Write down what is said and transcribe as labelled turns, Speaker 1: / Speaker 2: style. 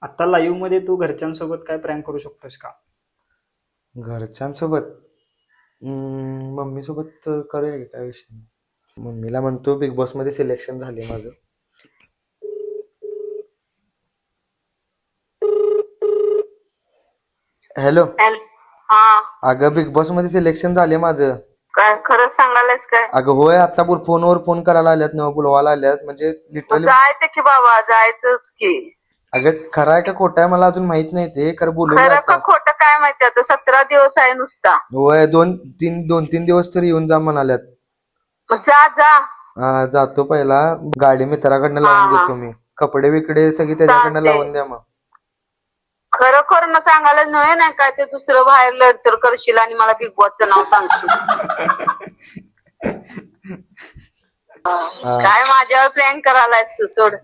Speaker 1: आता लाईव्ह मध्ये तू घरच्यांसोबत काय प्रँक करू शकतोस का?
Speaker 2: घरच्यांसोबत मम्मी सोबत करूया की, काय विषय नाही. मम्मीला म्हणतो बिग बॉस मध्ये सिलेक्शन झाले माझं. हॅलो.
Speaker 3: हा.
Speaker 2: अगं बिग बॉस मध्ये सिलेक्शन झाले माझं.
Speaker 3: काय खरंच सांगायलास काय?
Speaker 2: अगं होय, आता फोनवर फोन करायला आल्यात ना, बोलवायला आल्यात, म्हणजे
Speaker 3: मग
Speaker 2: लिटरली.
Speaker 3: जायचं की बाबा, जायचंच की.
Speaker 2: अगं खरं आहे का खोटं आहे मला अजून माहित नाही, ते खरं बोलवलं
Speaker 3: खरं का
Speaker 2: आता.
Speaker 3: खोटं काय माहिती, आता 17 दिवस आहे नुसता.
Speaker 2: होय, दोन तीन दिवस तर येऊन जा म्हणाल्यात.
Speaker 3: मग जा जा.
Speaker 2: जातो पहिला. गाडी मित्राकडनं
Speaker 3: हा,
Speaker 2: लावून
Speaker 3: हा.
Speaker 2: देतो मी. कपडे बिकडे सगळी त्याच्याकडनं
Speaker 3: चालते.
Speaker 2: लावून द्या मग.
Speaker 3: खरं खरं ना सांगायला नव्हे, नाही काय ते दुसरं बाहेर लढतर करशील आणि मला बिग बॉसचं नाव सांगशील. काय माझ्यावर प्लॅन करायलायस तू, सोड.